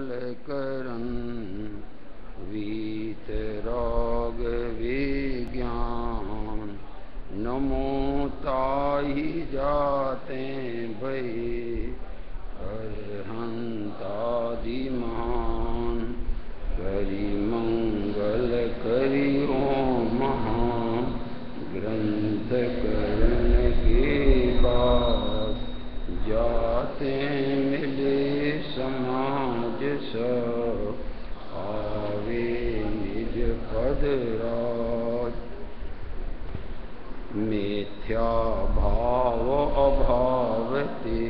मंगल करन वीतराग विज्ञान नमो ताहि जाते भय अरहंतादि महान करि मंगल करि ओम महान ग्रंथ करण के बाद जाते मिले समाज सब आवे निज पद राज मिथ्या भाव अभावते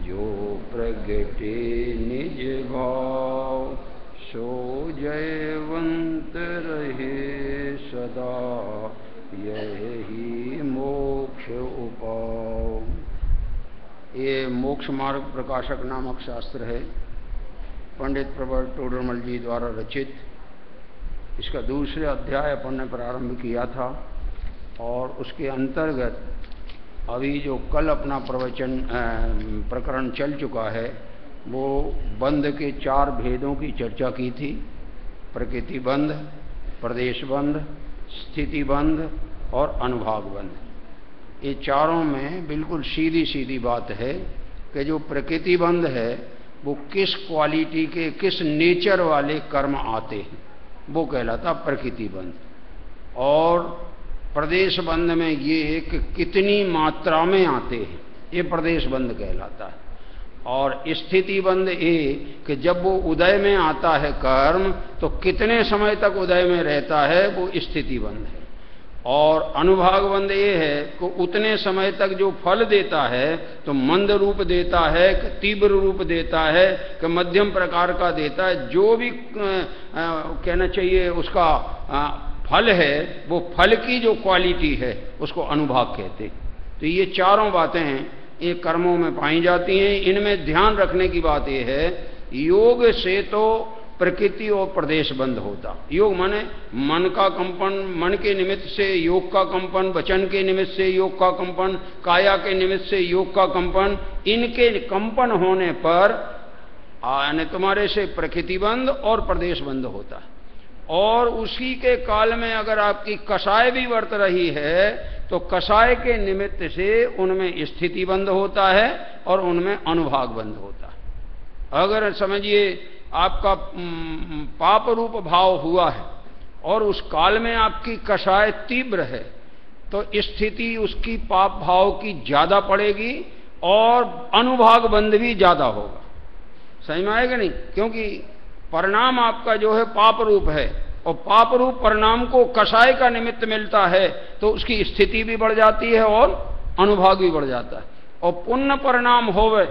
जो प्रगटे निज भाव सो जयवंत रहे सदा यही मोक्ष उपाय। ये मोक्ष मार्ग प्रकाशक नामक शास्त्र है, पंडित प्रवर टोडरमल जी द्वारा रचित। इसका दूसरे अध्याय अपन ने प्रारंभ किया था और उसके अंतर्गत अभी जो कल अपना प्रकरण चल चुका है वो बंध के 4 भेदों की चर्चा की थी। प्रकृति बंध, प्रदेश बंध, स्थिति बंध और अनुभाग बंध। ये चारों में बिल्कुल सीधी सीधी बात है कि जो प्रकृति बंध है वो किस क्वालिटी के, किस नेचर वाले कर्म आते हैं वो कहलाता प्रकृति बंध। और प्रदेश बंध में ये कि कितनी मात्रा में आते हैं ये प्रदेश बंध कहलाता है। और स्थिति बंध ये कि जब वो उदय में आता है कर्म तो कितने समय तक उदय में रहता है वो स्थिति बंध है। और अनुभाग बंध ये है कि उतने समय तक जो फल देता है तो मंद रूप देता है कि तीव्र रूप देता है कि मध्यम प्रकार का देता है, जो भी कहना चाहिए उसका फल है वो फल की जो क्वालिटी है उसको अनुभाग कहते। तो ये चारों बातें ये कर्मों में पाई जाती हैं। इनमें ध्यान रखने की बात यह है, योग से तो प्रकृति और प्रदेश बंद होता। योग माने मन का कंपन, मन के निमित्त से योग का कंपन, वचन के निमित्त से योग का कंपन, काया के निमित्त से योग का कंपन। इनके कंपन होने पर तुम्हारे से प्रकृति बंद और प्रदेश बंद होता है। और उसी के काल में अगर आपकी कषाय भी वर्त रही है तो कषाय के निमित्त से उनमें स्थिति बंद होता है और उनमें अनुभाग बंद होता है। अगर समझिए आपका पाप रूप भाव हुआ है और उस काल में आपकी कषाय तीव्र है तो स्थिति उसकी पाप भाव की ज्यादा पड़ेगी और अनुभाग बंध भी ज्यादा होगा। समझ में आएगा नहीं? क्योंकि परिणाम आपका जो है पाप रूप है और पाप रूप परिणाम को कषाय का निमित्त मिलता है तो उसकी स्थिति भी बढ़ जाती है और अनुभाग भी बढ़ जाता है। और पुण्य परिणाम होवे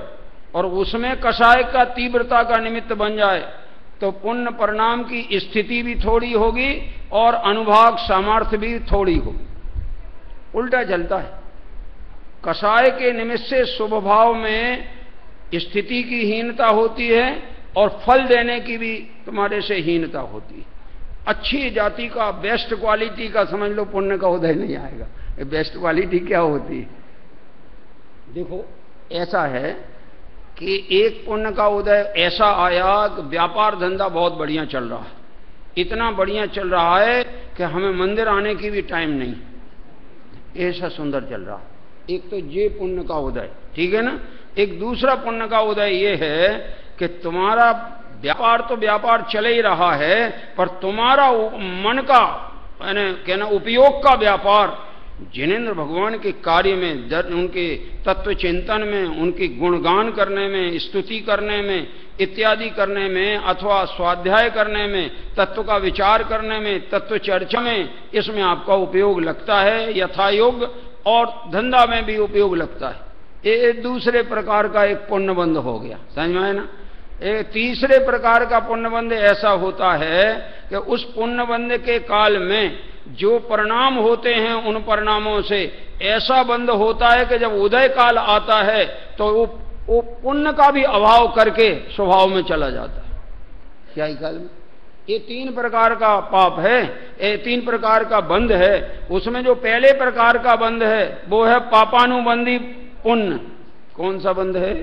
और उसमें कषाय का तीव्रता का निमित्त बन जाए तो पुण्य परिणाम की स्थिति भी थोड़ी होगी और अनुभाग सामर्थ्य भी थोड़ी होगी। उल्टा चलता है। कषाय के निमित्त से शुभ भाव में स्थिति की हीनता होती है और फल देने की भी तुम्हारे से हीनता होती है। अच्छी जाति का बेस्ट क्वालिटी का समझ लो पुण्य का उदय नहीं आएगा। बेस्ट क्वालिटी क्या होती है? देखो ऐसा है कि एक पुण्य का उदय ऐसा आया कि व्यापार धंधा बहुत बढ़िया चल रहा है, इतना बढ़िया चल रहा है कि हमें मंदिर आने की भी टाइम नहीं, ऐसा सुंदर चल रहा है। एक तो ये पुण्य का उदय, ठीक है ना। एक दूसरा पुण्य का उदय ये है कि तुम्हारा व्यापार तो व्यापार चले ही रहा है पर तुम्हारा मन का कहना उपयोग का व्यापार जिनेंद्र भगवान के कार्य में, उनके तत्व चिंतन में, उनकी गुणगान करने में, स्तुति करने में इत्यादि करने में अथवा स्वाध्याय करने में, तत्व का विचार करने में, तत्व चर्चा में, इसमें आपका उपयोग लगता है यथायोग। और धंधा में भी उपयोग लगता है। ये दूसरे प्रकार का एक पुण्यबंध हो गया। समझ में आए ना? एक तीसरे प्रकार का पुण्यबंध ऐसा होता है कि उस पुण्यबंध के काल में जो परिणाम होते हैं उन परिणामों से ऐसा बंध होता है कि जब उदय काल आता है तो वो पुण्य का भी अभाव करके स्वभाव में चला जाता है। क्या ही काल में ये 3 प्रकार का पाप है, ये 3 प्रकार का बंध है। उसमें जो पहले प्रकार का बंध है वो है पापानुबंधी पुण्य। कौन सा बंध है?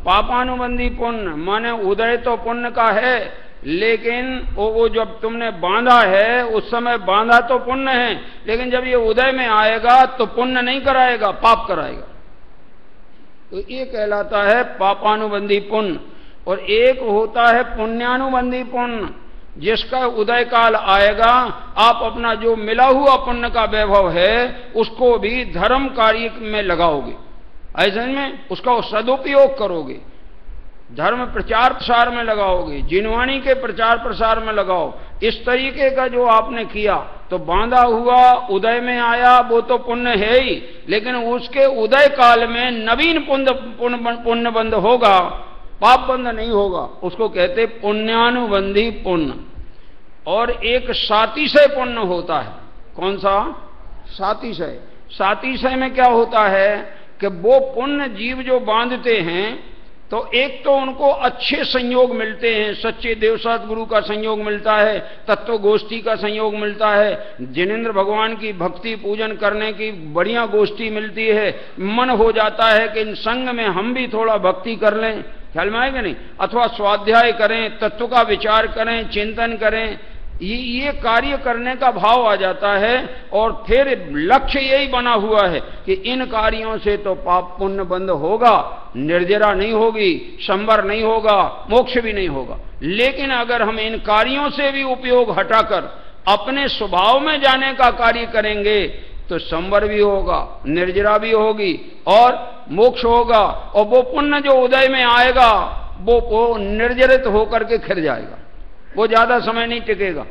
पापानुबंधी पुण्य माने उदय तो पुण्य का है, लेकिन वो जब तुमने बांधा है उस समय बांधा तो पुण्य है, लेकिन जब ये उदय में आएगा तो पुण्य नहीं कराएगा, पाप कराएगा। तो ये कहलाता है पापानुबंधी पुण्य। और एक होता है पुण्यानुबंधी पुण्य, जिसका उदय काल आएगा आप अपना जो मिला हुआ पुण्य का वैभव है उसको भी धर्म कार्य में लगाओगे, ऐसे में उसका सदुपयोग करोगे, धर्म प्रचार प्रसार में लगाओगे, जिनवाणी के प्रचार प्रसार में लगाओ। इस तरीके का जो आपने किया तो बांधा हुआ उदय में आया वो तो पुण्य है ही, लेकिन उसके उदय काल में नवीन पुण्य बंध होगा, पाप बंध नहीं होगा, उसको कहते पुण्यानुबंधी पुण्य। और एक सातिशय पुण्य होता है। कौन सा? सातिशय। सातिशय में क्या होता है कि वो पुण्य जीव जो बांधते हैं तो एक तो उनको अच्छे संयोग मिलते हैं, सच्चे देवसात गुरु का संयोग मिलता है, तत्व गोष्ठी का संयोग मिलता है, जिनेंद्र भगवान की भक्ति पूजन करने की बढ़िया गोष्ठी मिलती है, मन हो जाता है कि इन संग में हम भी थोड़ा भक्ति कर लें, ख्याल में आएगा नहीं, अथवा स्वाध्याय करें, तत्व का विचार करें, चिंतन करें, ये कार्य करने का भाव आ जाता है। और फिर लक्ष्य यही बना हुआ है कि इन कार्यों से तो पाप पुण्य बंद होगा, निर्जरा नहीं होगी, संवर नहीं होगा, मोक्ष भी नहीं होगा। लेकिन अगर हम इन कार्यों से भी उपयोग हटाकर अपने स्वभाव में जाने का कार्य करेंगे तो संवर भी होगा, निर्जरा भी होगी और मोक्ष होगा। और वो पुण्य जो उदय में आएगा वो निर्जरित होकर के खिर जाएगा, वो ज्यादा समय नहीं टिकेगा।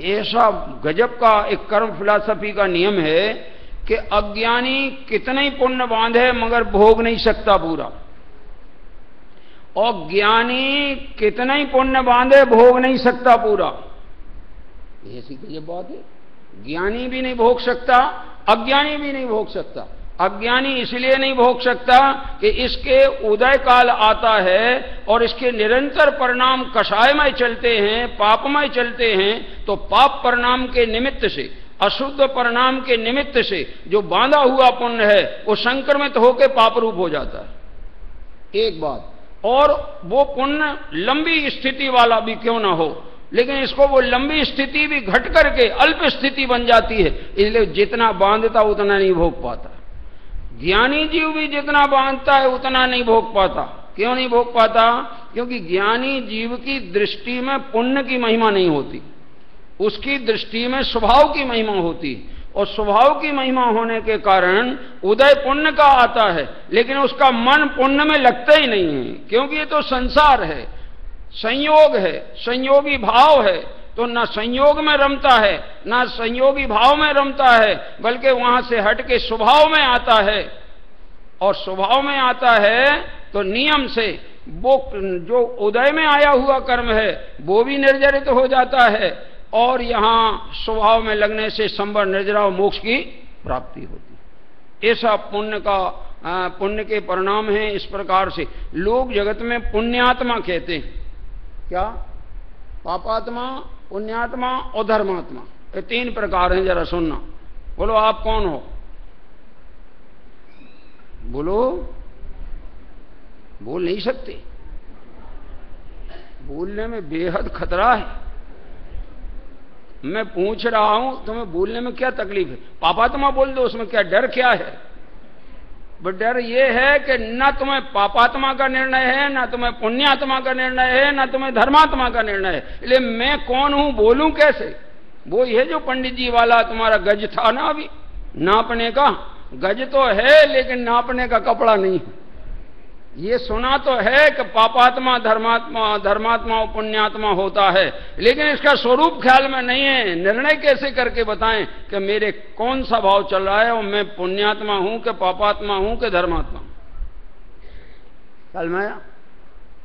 ऐसा गजब का एक कर्म फिलॉसफी का नियम है कि अज्ञानी कितने ही पुण्य बांधे मगर भोग नहीं सकता पूरा, और ज्ञानी कितना ही पुण्य बांधे भोग नहीं सकता पूरा। ऐसी गजब बात है, ज्ञानी भी नहीं भोग सकता, अज्ञानी भी नहीं भोग सकता। अज्ञानी इसलिए नहीं भोग सकता कि इसके उदय काल आता है और इसके निरंतर परिणाम कषायमय चलते हैं, पापमय चलते हैं, तो पाप परिणाम के निमित्त से, अशुद्ध परिणाम के निमित्त से जो बांधा हुआ पुण्य है वो संक्रमित होकर पाप रूप हो जाता है। एक बात, और वो पुण्य लंबी स्थिति वाला भी क्यों ना हो, लेकिन इसको वो लंबी स्थिति भी घट करके अल्प स्थिति बन जाती है, इसलिए जितना बांधता उतना नहीं भोग पाता। ज्ञानी जीव भी जितना बांधता है उतना नहीं भोग पाता। क्यों नहीं भोग पाता? क्योंकि ज्ञानी जीव की दृष्टि में पुण्य की महिमा नहीं होती, उसकी दृष्टि में स्वभाव की महिमा होती, और स्वभाव की महिमा होने के कारण उदय पुण्य का आता है, लेकिन उसका मन पुण्य में लगता ही नहीं है, क्योंकि ये तो संसार है, संयोग है, संयोगी भाव है, तो ना संयोग में रमता है ना संयोगी भाव में रमता है, बल्कि वहां से हट के स्वभाव में आता है। और स्वभाव में आता है तो नियम से वो जो उदय में आया हुआ कर्म है वो भी निर्जरित हो जाता है, और यहां स्वभाव में लगने से संवर निर्जरा और मोक्ष की प्राप्ति होती। ऐसा पुण्य के परिणाम हैं। इस प्रकार से लोग जगत में पुण्यात्मा कहते हैं। क्या? पापात्मा, पुण्यात्मा और धर्मात्मा, ये तीन प्रकार हैं। जरा सुनना, बोलो आप कौन हो? बोलो, बोल नहीं सकते, बोलने में बेहद खतरा है। मैं पूछ रहा हूं तुम्हें बोलने में क्या तकलीफ है? पापात्मा बोल दो, उसमें क्या डर क्या है? बट डर ये है कि न तुम्हें पापात्मा का निर्णय है, न तुम्हें पुण्यात्मा का निर्णय है, न तुम्हें धर्मात्मा का निर्णय है। इसलिए मैं कौन हूं, बोलूं कैसे? वो ये जो पंडित जी वाला तुम्हारा गज था ना, अभी नापने का गज तो है लेकिन नापने का कपड़ा नहीं है। ये सुना तो है कि पापात्मा धर्मात्मा और पुण्यात्मा होता है, लेकिन इसका स्वरूप ख्याल में नहीं है। निर्णय कैसे करके बताएं कि मेरे कौन सा भाव चल रहा है और मैं पुण्यात्मा हूं कि पापात्मा हूं कि धर्मात्मा? ख्याल में आया?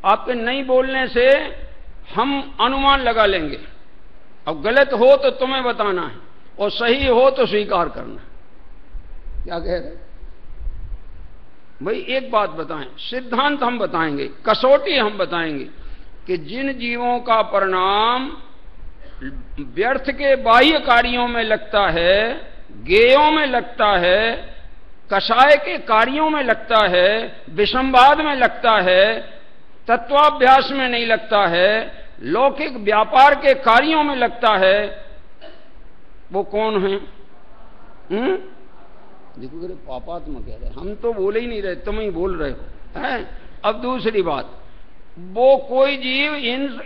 आपके नहीं बोलने से हम अनुमान लगा लेंगे। अब गलत हो तो तुम्हें बताना है और सही हो तो स्वीकार करना है। क्या कह रहे भाई? एक बात बताएं, सिद्धांत हम बताएंगे, कसौटी हम बताएंगे कि जिन जीवों का परिणाम व्यर्थ के बाह्य कार्यों में लगता है, गेयों में लगता है, कषाय के कार्यों में लगता है, विषमवाद में लगता है, तत्वाभ्यास में नहीं लगता है, लौकिक व्यापार के कार्यों में लगता है, वो कौन है? देखो मेरे पापात्मा कह रहे, हम तो बोले ही नहीं रहे, तुम ही बोल रहे हो हैं? अब दूसरी बात, वो कोई जीव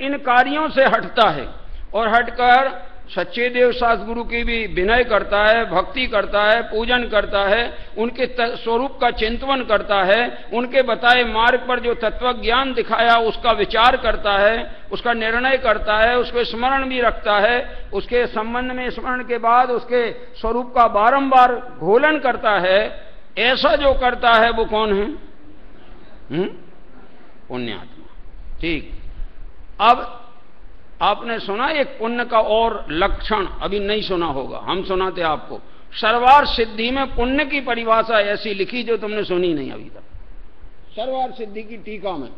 इन कार्यों से हटता है और हटकर सच्चे देव सद्गुरु की भी विनय करता है, भक्ति करता है, पूजन करता है, उनके स्वरूप का चिंतन करता है, उनके बताए मार्ग पर जो तत्व ज्ञान दिखाया उसका विचार करता है, उसका निर्णय करता है, उसके स्मरण भी रखता है, उसके संबंध में स्मरण के बाद उसके स्वरूप का बारंबार घोलन करता है, ऐसा जो करता है वो कौन है? पुण्यात्मा। ठीक। अब आपने सुना एक पुण्य का और लक्षण, अभी नहीं सुना होगा, हम सुनाते आपको। सर्वार्थ सिद्धि में पुण्य की परिभाषा ऐसी लिखी जो तुमने सुनी नहीं अभी तक। सर्वार्थ सिद्धि की टीका में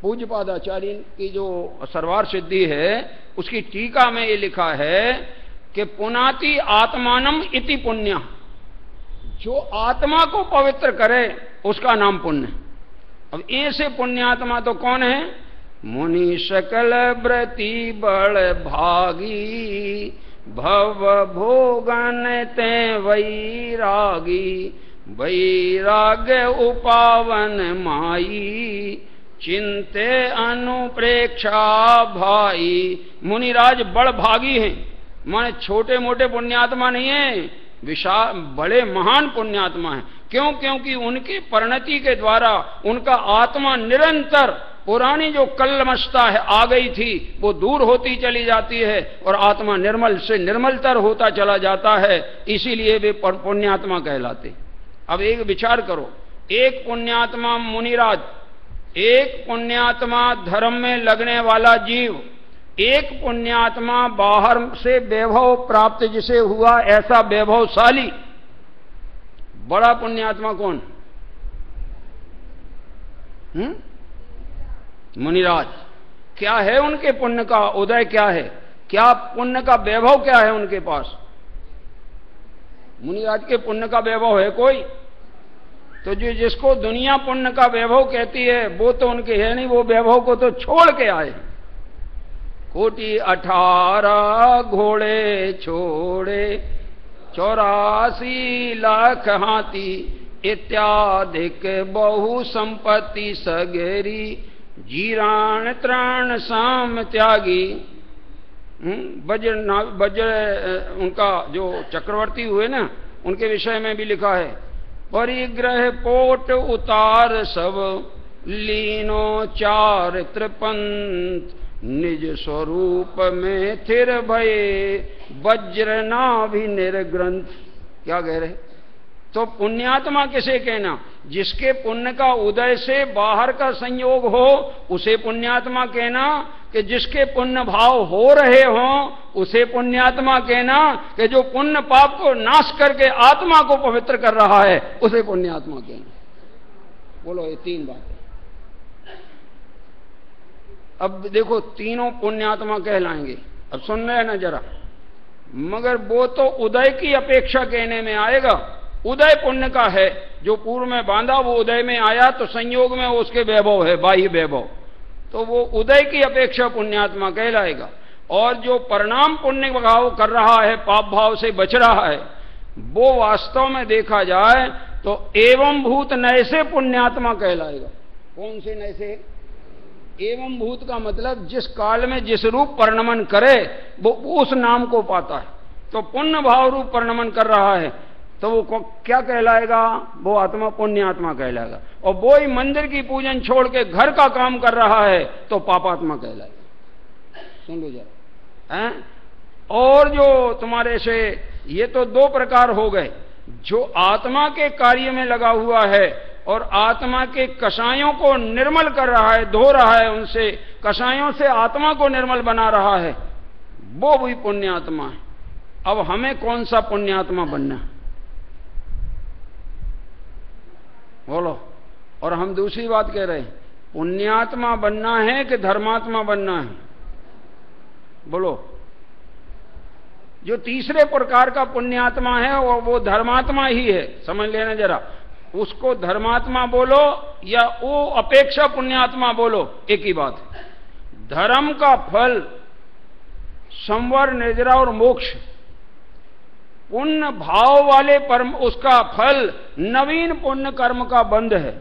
पूज्यपाद आचार्य की जो सर्वार्थ सिद्धि है उसकी टीका में ये लिखा है कि पुनाति आत्मानम इति पुण्य, जो आत्मा को पवित्र करे उसका नाम पुण्य। अब ऐसे पुण्यात्मा तो कौन है? मुनि सकल व्रति बड़ भागी, भव भोगन ते वैरागी, वैराग्य उपावन माई, चिंते अनुप्रेक्षा भाई। मुनिराज बड़ भागी हैं, माने छोटे मोटे पुण्यात्मा नहीं है, विशाल बड़े महान पुण्यात्मा हैं। क्यों? क्योंकि उनकी परिणति के द्वारा उनका आत्मा निरंतर पुरानी जो कल्मशता है आ गई थी वो दूर होती चली जाती है और आत्मा निर्मल से निर्मलतर होता चला जाता है, इसीलिए वे पुण्यात्मा कहलाते। अब एक विचार करो, एक पुण्यात्मा मुनिराज, एक पुण्यात्मा धर्म में लगने वाला जीव, एक पुण्यात्मा बाहर से वैभव प्राप्त जिसे हुआ ऐसा वैभवशाली, बड़ा पुण्यात्मा कौन? मुनिराज। क्या है उनके पुण्य का उदय? क्या है? क्या पुण्य का वैभव क्या है उनके पास? मुनिराज के पुण्य का वैभव है कोई? तो जो जिसको दुनिया पुण्य का वैभव कहती है वो तो उनके है नहीं, वो वैभव को तो छोड़ के आए। कोटि 18 घोड़े छोड़े, 84 लाख हाथी, इत्यादिक बहु संपत्ति सगेरी, जीराण त्राण साम त्यागी। वज्र उनका जो चक्रवर्ती हुए ना, उनके विषय में भी लिखा है, परिग्रह पोट उतार सब, लीनो चारित्र पंथ, निज स्वरूप में थिर भये, वज्र नाभि निर्ग्रंथ। क्या कह रहे? तो पुण्यात्मा किसे कहना? जिसके पुण्य का उदय से बाहर का संयोग हो उसे पुण्यात्मा कहना, कि जिसके पुण्य भाव हो रहे हों उसे पुण्यात्मा कहना, कि जो पुण्य पाप को नाश करके आत्मा को पवित्र कर रहा है उसे पुण्यात्मा कहना। बोलो, ये तीन बातें। अब देखो, तीनों पुण्यात्मा कहलाएंगे। अब सुन रहे हैं ना जरा, मगर वो तो उदय की अपेक्षा कहने में आएगा। उदय पुण्य का है, जो पूर्व में बांधा वो उदय में आया तो संयोग में उसके वैभव है, बाह्य वैभव, तो वो उदय की अपेक्षा पुण्यात्मा कहलाएगा। और जो परिणाम पुण्य भाव कर रहा है, पाप भाव से बच रहा है, वो वास्तव में देखा जाए तो एवं भूत नए से पुण्यात्मा कहलाएगा। कौन से नए से? एवं भूत का मतलब जिस काल में जिस रूप परिणमन करे वो उस नाम को पाता है। तो पुण्य भाव रूप परिणमन कर रहा है तो वो क्या कहलाएगा? वो आत्मा पुण्यात्मा कहलाएगा। और वो ही मंदिर की पूजन छोड़ के घर का काम कर रहा है तो पापात्मा कहलाएगा। सुन लो जरा, हैं? और जो तुम्हारे से, ये तो दो प्रकार हो गए, जो आत्मा के कार्य में लगा हुआ है और आत्मा के कषायों को निर्मल कर रहा है, धो रहा है, उनसे कषायों से आत्मा को निर्मल बना रहा है, वो भी पुण्यात्मा है। अब हमें कौन सा पुण्यात्मा बनना है? बोलो। और हम दूसरी बात कह रहे हैं, पुण्यात्मा बनना है कि धर्मात्मा बनना है? बोलो। जो तीसरे प्रकार का पुण्यात्मा है और वो धर्मात्मा ही है, समझ लेना जरा। उसको धर्मात्मा बोलो या वो अपेक्षा पुण्यात्मा बोलो, एक ही बात है। धर्म का फल संवर, निर्जरा और मोक्ष। पुण्य भाव वाले परम उसका फल नवीन पुण्य कर्म का बंध है,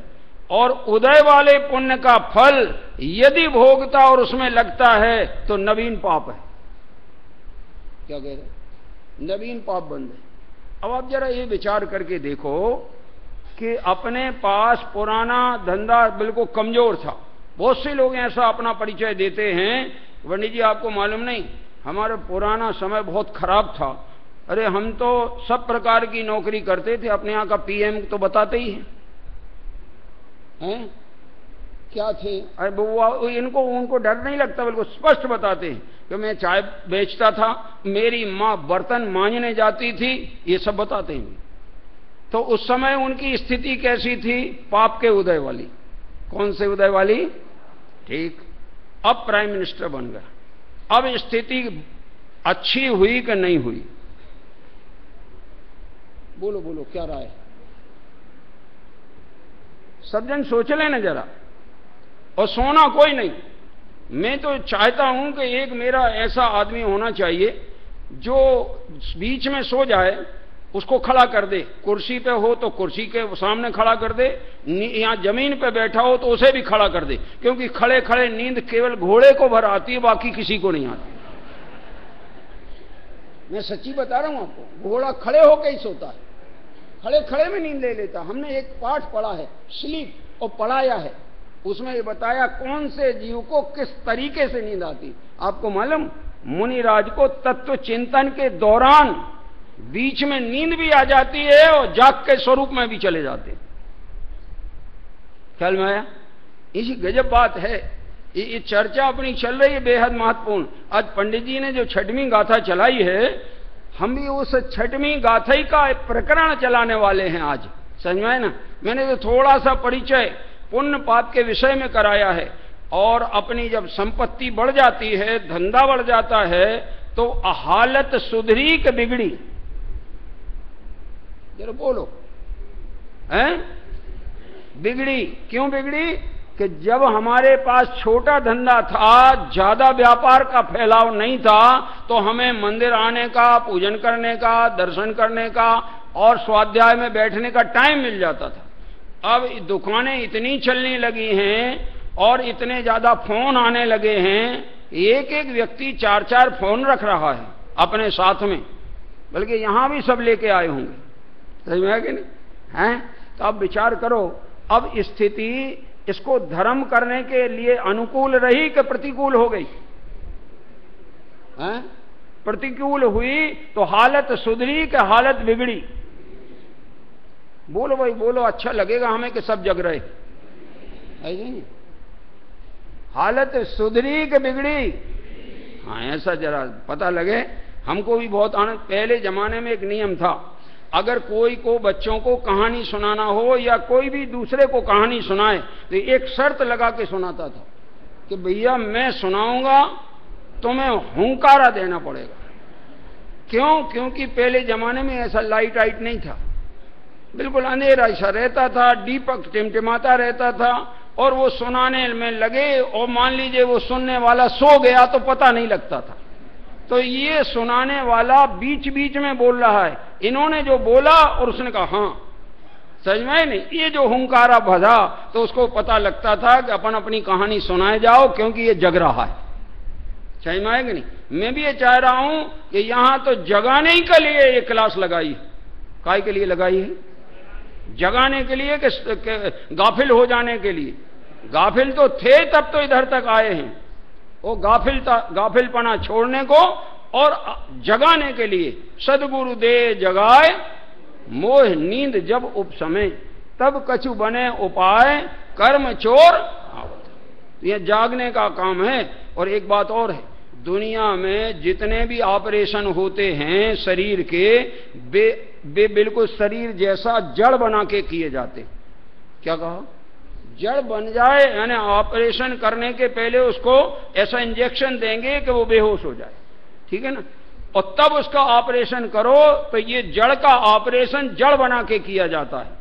और उदय वाले पुण्य का फल यदि भोगता और उसमें लगता है तो नवीन पाप है। क्या कह रहे? नवीन पाप बंध है। अब आप जरा ये विचार करके देखो कि अपने पास पुराना धंधा बिल्कुल कमजोर था। बहुत से लोग ऐसा अपना परिचय देते हैं, पंडित जी आपको मालूम नहीं, हमारा पुराना समय बहुत खराब था। अरे हम तो सब प्रकार की नौकरी करते थे, अपने यहाँ का पीएम तो बताते ही हैं क्या थे। अरे वो इनको उनको डर नहीं लगता, बिल्कुल स्पष्ट बताते हैं कि मैं चाय बेचता था, मेरी माँ बर्तन मांजने जाती थी, ये सब बताते हैं। तो उस समय उनकी स्थिति कैसी थी? पाप के उदय वाली। कौन से उदय वाली? ठीक। अब प्राइम मिनिस्टर बन गया। अब स्थिति अच्छी हुई कि नहीं हुई? बोलो बोलो, क्या राय है? सब जन सोच लेना जरा, और सोना कोई नहीं। मैं तो चाहता हूं कि एक मेरा ऐसा आदमी होना चाहिए जो बीच में सो जाए, उसको खड़ा कर दे। कुर्सी पे हो तो कुर्सी के सामने खड़ा कर दे, यहां जमीन पे बैठा हो तो उसे भी खड़ा कर दे, क्योंकि खड़े खड़े नींद केवल घोड़े को भर आती है, बाकी किसी को नहीं आती। मैं सच्ची बता रहा हूं आपको, घोड़ा खड़े होकर ही सोता है, खड़े खड़े में नींद ले लेता। हमने एक पाठ पढ़ा है, स्लीप, और पढ़ाया है, उसमें ये बताया कौन से जीव को किस तरीके से नींद आती। आपको मालूम, मुनिराज को तत्व चिंतन के दौरान बीच में नींद भी आ जाती है और जाग के स्वरूप में भी चले जाते हैं। ख्याल में आया? इसी गजब बात है। ये चर्चा अपनी चल रही है बेहद महत्वपूर्ण। आज पंडित जी ने जो छठवीं गाथा चलाई है, हम भी उस छठवीं गाथा का प्रकरण चलाने वाले हैं आज। समझ में आए ना? मैंने तो थोड़ा सा परिचय पुण्य पाप के विषय में कराया है, और अपनी जब संपत्ति बढ़ जाती है, धंधा बढ़ जाता है, तो हालत सुधरी कि बिगड़ी? जरा बोलो, हैं? बिगड़ी। क्यों बिगड़ी? कि जब हमारे पास छोटा धंधा था, ज्यादा व्यापार का फैलाव नहीं था, तो हमें मंदिर आने का, पूजन करने का, दर्शन करने का और स्वाध्याय में बैठने का टाइम मिल जाता था। अब दुकानें इतनी चलने लगी हैं और इतने ज्यादा फोन आने लगे हैं, एक एक व्यक्ति 4-4 फोन रख रहा है अपने साथ में, बल्कि यहां भी सब लेके आए होंगे। समझ में आया कि नहीं? हैं? तो अब विचार करो, अब स्थिति इसको धर्म करने के लिए अनुकूल रही कि प्रतिकूल हो गई? हैं? प्रतिकूल हुई तो हालत सुधरी कि हालत बिगड़ी? बोलो भाई बोलो, अच्छा लगेगा हमें कि सब जग रहे। ऐसे हालत सुधरी कि बिगड़ी? हाँ, ऐसा जरा पता लगे हमको भी बहुत आनंद। पहले जमाने में एक नियम था, अगर कोई को बच्चों को कहानी सुनाना हो या कोई भी दूसरे को कहानी सुनाए तो एक शर्त लगा के सुनाता था कि भैया मैं सुनाऊंगा, तुम्हें हुंकारा देना पड़ेगा। क्यों? क्योंकि पहले जमाने में ऐसा लाइट आइट नहीं था, बिल्कुल अंधेरा ऐसा रहता था, दीपक टिमटिमाता रहता था, और वो सुनाने में लगे और मान लीजिए वो सुनने वाला सो गया तो पता नहीं लगता था। तो ये सुनाने वाला बीच बीच में बोल रहा है, इन्होंने जो बोला और उसने कहा हाँ, समझ में नहीं? ये जो हुंकारा भजा तो उसको पता लगता था कि अपन अपनी कहानी सुनाए जाओ, क्योंकि ये जग रहा है। समझ में आएगा नहीं? मैं भी ये चाह रहा हूं कि यहां तो जगाने ही के लिए ये क्लास लगाई है। काय के लिए लगाई है? जगाने के लिए कि गाफिल हो जाने के लिए? गाफिल तो थे तब तो इधर तक आए हैं, वो गाफिलपना छोड़ने को और जगाने के लिए। सदगुरु दे जगाए मोह नींद जब उपसमय, तब कछु बने उपाय कर्म चोर आवत। यह जागने का काम है। और एक बात और है, दुनिया में जितने भी ऑपरेशन होते हैं शरीर के, वे बिल्कुल शरीर जैसा जड़ बना के किए जाते। क्या कहा? जड़ बन जाए, यानी ऑपरेशन करने के पहले उसको ऐसा इंजेक्शन देंगे कि वो बेहोश हो जाए। ठीक है ना? और तब उसका ऑपरेशन करो, तो ये जड़ का ऑपरेशन जड़ बना के किया जाता है।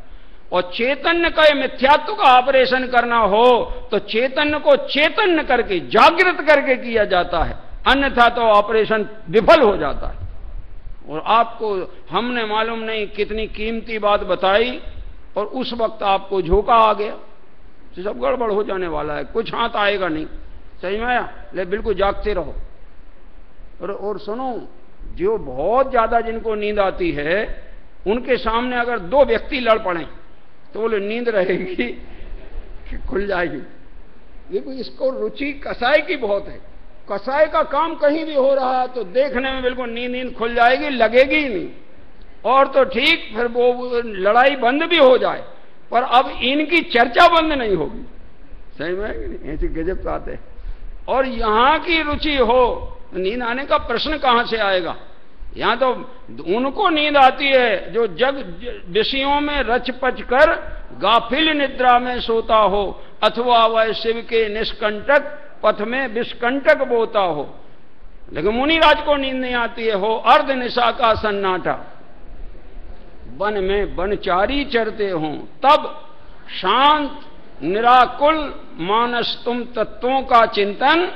और चैतन्य का मिथ्यात्व का ऑपरेशन करना हो तो चैतन्य को चैतन्य करके जागृत करके किया जाता है, अन्यथा तो ऑपरेशन विफल हो जाता है। और आपको हमने मालूम नहीं कितनी कीमती बात बताई और उस वक्त आपको झोंका आ गया, तो सब गड़बड़ हो जाने वाला है, कुछ हाथ आएगा नहीं। सही में आया? ले बिल्कुल जागते रहो। और सुनो, जो बहुत ज्यादा जिनको नींद आती है उनके सामने अगर दो व्यक्ति लड़ पड़े तो बोले नींद रहेगी कि खुल जाएगी। देखो इसको रुचि कसाई की बहुत है। कसाई का काम कहीं भी हो रहा है तो देखने में बिल्कुल नींद खुल जाएगी, लगेगी ही नहीं। और तो ठीक, फिर वो लड़ाई बंद भी हो जाए पर अब इनकी चर्चा बंद नहीं होगी। सही में ऐसे गजब तो आते हैं। और यहां की रुचि हो, नींद आने का प्रश्न कहां से आएगा? यहां तो उनको नींद आती है जो जग विषयों में रच पच कर गाफिल निद्रा में सोता हो, अथवा वह शिव के निष्कंटक पथ में विष्कंटक बोता हो। लेकिन मुनिराज को नींद नहीं आती है, हो अर्ध निशा का सन्नाटा, वन में बनचारी चरते हों, तब शांत निराकुल मानस तुम तत्वों का चिंतन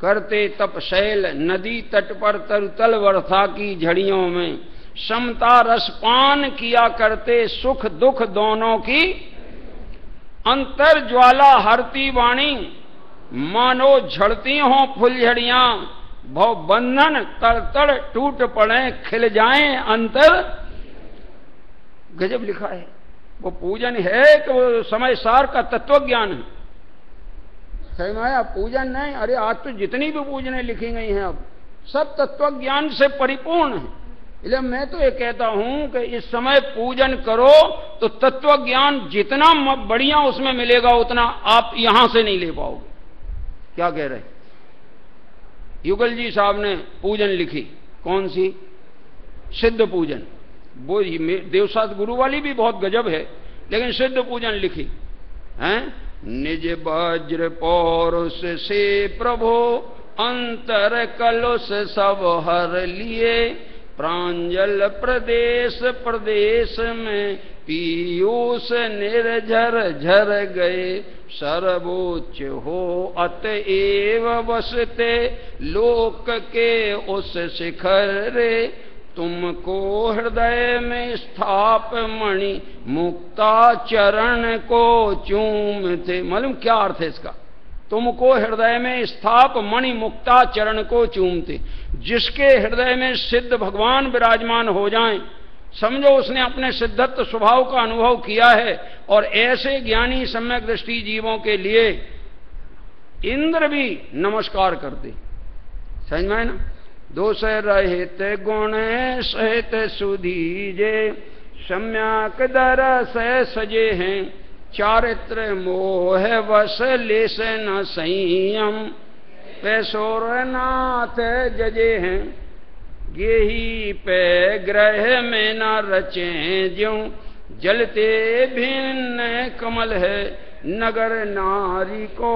करते तप शैल नदी तट पर तरुतल वर्षा की झड़ियों में समता रसपान किया करते सुख दुख दोनों की अंतर ज्वाला हरती वाणी मानो झड़ती हों फुलझड़ियां भव बंधन तड़ टूट पड़े खिल जाएं अंतर। गजब लिखा है। वो पूजन है कि वो समय सार का तत्व ज्ञान है। सही में आया? पूजन नहीं। अरे आज तो जितनी भी पूजनें लिखी गई हैं अब सब तत्व ज्ञान से परिपूर्ण है। इसलिए मैं तो ये कहता हूं कि इस समय पूजन करो तो तत्व ज्ञान जितना बढ़िया उसमें मिलेगा उतना आप यहां से नहीं ले पाओगे। क्या कह रहे? युगल जी साहब ने पूजन लिखी, कौन सी? सिद्ध पूजन। वो देवसात गुरु वाली भी बहुत गजब है, लेकिन सिद्ध पूजन लिखी हैं। निज वज्र पौरुष से प्रभो अंतर कलुष सब हर लिए, प्रांजल प्रदेश प्रदेश में पीयूष निर्झर झर गए, सर्वोच्च हो अतएव बसते लोक के उस शिखर रे, तुमको हृदय में स्थाप मणि मुक्ता चरण को चूमते। मालूम क्या अर्थ है इसका? तुमको हृदय में स्थाप मणि मुक्ता चरण को चूमते। जिसके हृदय में सिद्ध भगवान विराजमान हो जाएं, समझो उसने अपने सिद्धत्व स्वभाव का अनुभव किया है। और ऐसे ज्ञानी सम्यक दृष्टि जीवों के लिए इंद्र भी नमस्कार करते। समझ में ना? दोष रहित गुण सहित सुधीजे, सम्यक दरस सजे हैं, चारित्र मोह वश लेस न संयम, पैसोर नाथ जजे हैं, गेही पे ग्रह में न रचे ज्यों, जलते भिन्न कमल है, नगर नारी को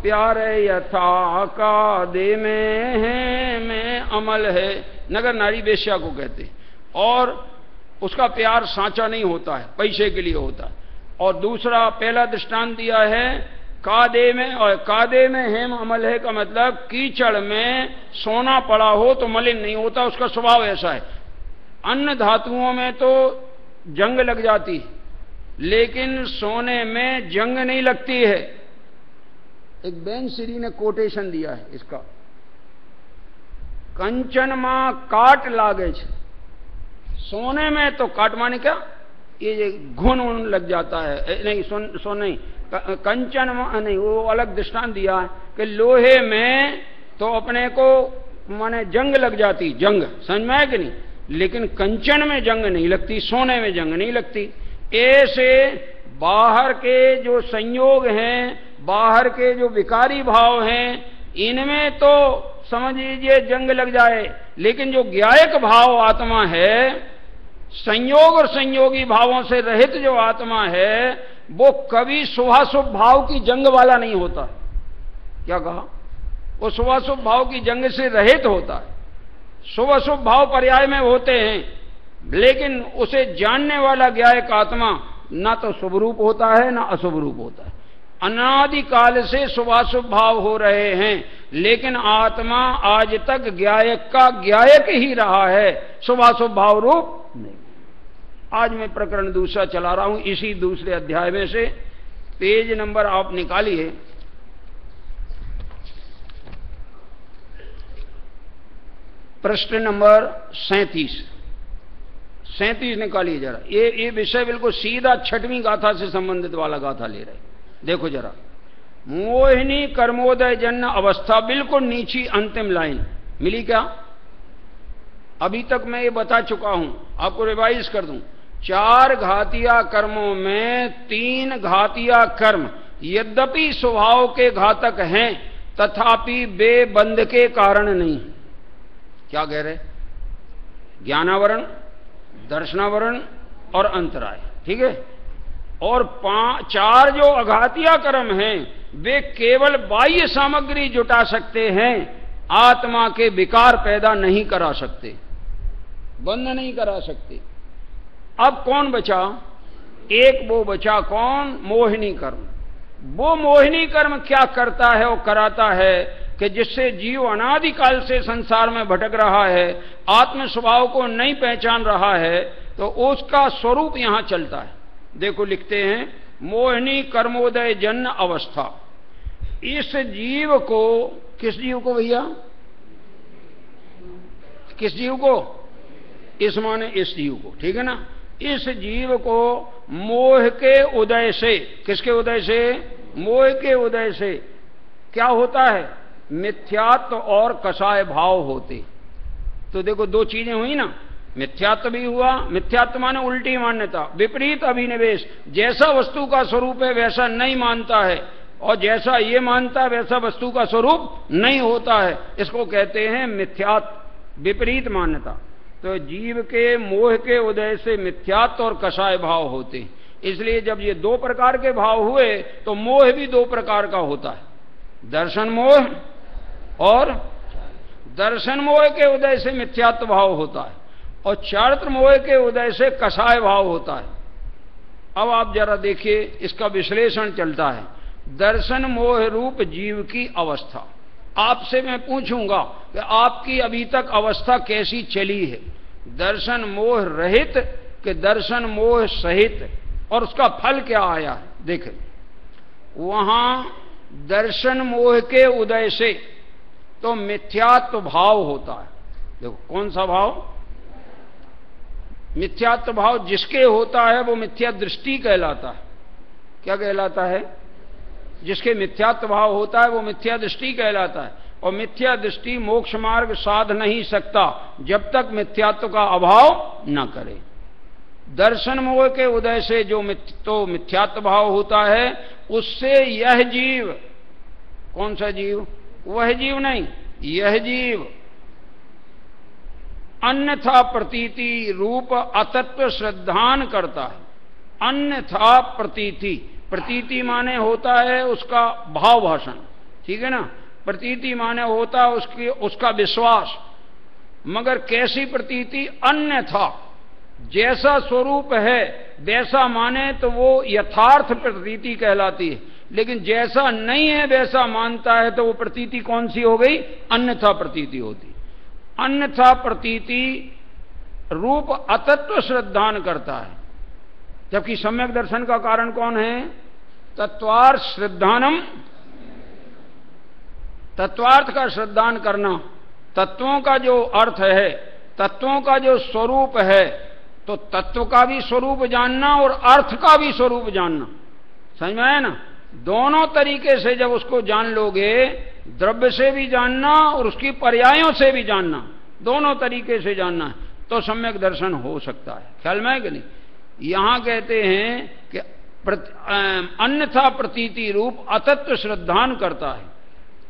प्यारे यथा का दे में है में अमल है। नगर नारी वेश्या को कहते, और उसका प्यार सांचा नहीं होता है, पैसे के लिए होता है। और दूसरा पहला दृष्टांत दिया है कादे में, और कादे में हेम अमल है का मतलब कीचड़ में सोना पड़ा हो तो मलिन नहीं होता, उसका स्वभाव ऐसा है। अन्य धातुओं में तो जंग लग जाती है, लेकिन सोने में जंग नहीं लगती है। एक बेंसरी ने कोटेशन दिया है इसका, कंचन मां काट लागे, सोने में तो काट माने क्या, ये घुन उन लग जाता है। नहीं सो नहीं, कंचन नहीं, वो अलग दृष्टांत दिया है कि लोहे में तो अपने को माने जंग लग जाती, जंग समझ में है कि नहीं, लेकिन कंचन में जंग नहीं लगती, सोने में जंग नहीं लगती। ऐसे बाहर के जो संयोग हैं, बाहर के जो विकारी भाव हैं, इनमें तो समझ लीजिए जंग लग जाए, लेकिन जो ज्ञायक भाव आत्मा है, संयोग और संयोगी भावों से रहित जो आत्मा है, वो कभी शुभाशुभ भाव की जंग वाला नहीं होता। क्या कहा? वो शुभाशुभ भाव की जंग से रहित होता है। शुभ अशुभ भाव पर्याय में होते हैं, लेकिन उसे जानने वाला ज्ञायक आत्मा ना तो शुभ रूप होता है ना अशुभ रूप होता है। अनादिकाल से शुभाशुभ भाव हो रहे हैं, लेकिन आत्मा आज तक ज्ञायक का ज्ञायक ही रहा है, शुभाशुभ भाव रूप नहीं। आज मैं प्रकरण दूसरा चला रहा हूं इसी दूसरे अध्याय में से। पेज नंबर आप निकालिए, प्रश्न नंबर 37 निकालिए जरा। ये विषय बिल्कुल सीधा छठवीं गाथा से संबंधित वाला गाथा ले रहे। देखो जरा, मोहिनी कर्मोदय जन्य अवस्था, बिल्कुल नीची अंतिम लाइन मिली क्या? अभी तक मैं ये बता चुका हूं, आपको रिवाइज कर दूं। 4 घातिया कर्मों में 3 घातिया कर्म यद्यपि स्वभाव के घातक हैं, तथापि वे बंध के कारण नहीं। क्या कह रहे? ज्ञानावरण, दर्शनावरण और अंतराय, ठीक है। और 4 जो अघातिया कर्म हैं वे केवल बाह्य सामग्री जुटा सकते हैं, आत्मा के विकार पैदा नहीं करा सकते, बंध नहीं करा सकते। अब कौन बचा? एक वो बचा, कौन? मोहिनी कर्म। वो मोहिनी कर्म क्या करता है और कराता है कि जिससे जीव अनादिकाल से संसार में भटक रहा है, आत्म स्वभाव को नहीं पहचान रहा है, तो उसका स्वरूप यहां चलता है। देखो लिखते हैं, मोहिनी कर्मोदय जन्य अवस्था। इस जीव को, किस जीव को भैया? किस जीव को? इस माने इस जीव को, ठीक है ना। इस जीव को मोह के उदय से, किसके उदय से? मोह के उदय से क्या होता है? मिथ्यात्व और कषाय भाव होते। तो देखो 2 चीजें हुई ना, मिथ्यात्व भी हुआ। मिथ्यात्व माने उल्टी मान्यता, विपरीत अभिनिवेश। जैसा वस्तु का स्वरूप है वैसा नहीं मानता है, और जैसा ये मानता है वैसा वस्तु का स्वरूप नहीं होता है। इसको कहते हैं मिथ्यात्व, विपरीत मान्यता। तो जीव के मोह के उदय से मिथ्यात्व और कषाय भाव होते। इसलिए जब ये 2 प्रकार के भाव हुए तो मोह भी 2 प्रकार का होता है, दर्शन मोह और दर्शन मोह के उदय से मिथ्यात्व भाव होता है, और चारित्र मोह के उदय से कषाय भाव होता है। अब आप जरा देखिए, इसका विश्लेषण चलता है। दर्शन मोह रूप जीव की अवस्था। आपसे मैं पूछूंगा कि आपकी अभी तक अवस्था कैसी चली है, दर्शन मोह रहित कि दर्शन मोह सहित, और उसका फल क्या आया है। देखें, वहां दर्शन मोह के उदय से तो मिथ्यात्व भाव होता है। देखो कौन सा भाव? मिथ्यात्व भाव जिसके होता है वो मिथ्या दृष्टि कहलाता है। क्या कहलाता है? जिसके मिथ्यात्व भाव होता है वो मिथ्या दृष्टि कहलाता है। और मिथ्या दृष्टि मोक्ष मार्ग साध नहीं सकता जब तक मिथ्यात्व का अभाव न करे। दर्शन मोह के उदय से जो मिथ्यात्व भाव होता है, उससे यह जीव, कौन सा जीव? वह जीव नहीं, यह जीव अन्यथा प्रतीति रूप अतत्व श्रद्धान करता है। अन्यथा प्रतीति, प्रतीति माने होता है उसका भाव भाषण, ठीक है ना। प्रतीति माने होता है उसका विश्वास। मगर कैसी प्रतीति? अन्यथा, जैसा स्वरूप है वैसा माने तो वो यथार्थ प्रतीति कहलाती है, लेकिन जैसा नहीं है वैसा मानता है तो वो प्रतीति कौन सी हो गई? अन्यथा प्रतीति होती। अन्यथा प्रतीति रूप अतत्व श्रद्धान करता है, जबकि सम्यक दर्शन का कारण कौन है? तत्वार्थ श्रद्धानम, तत्वार्थ का श्रद्धान करना। तत्वों का जो अर्थ है, तत्वों का जो स्वरूप है, तो तत्व का भी स्वरूप जानना और अर्थ का भी स्वरूप जानना, समझ में आया ना। दोनों तरीके से जब उसको जान लोगे, द्रव्य से भी जानना और उसकी पर्यायों से भी जानना, दोनों तरीके से जानना है, तो सम्यक दर्शन हो सकता है। ख्याल में है कि नहीं? यहां कहते हैं कि अन्यथा प्रतीति रूप अतत्व श्रद्धान करता है।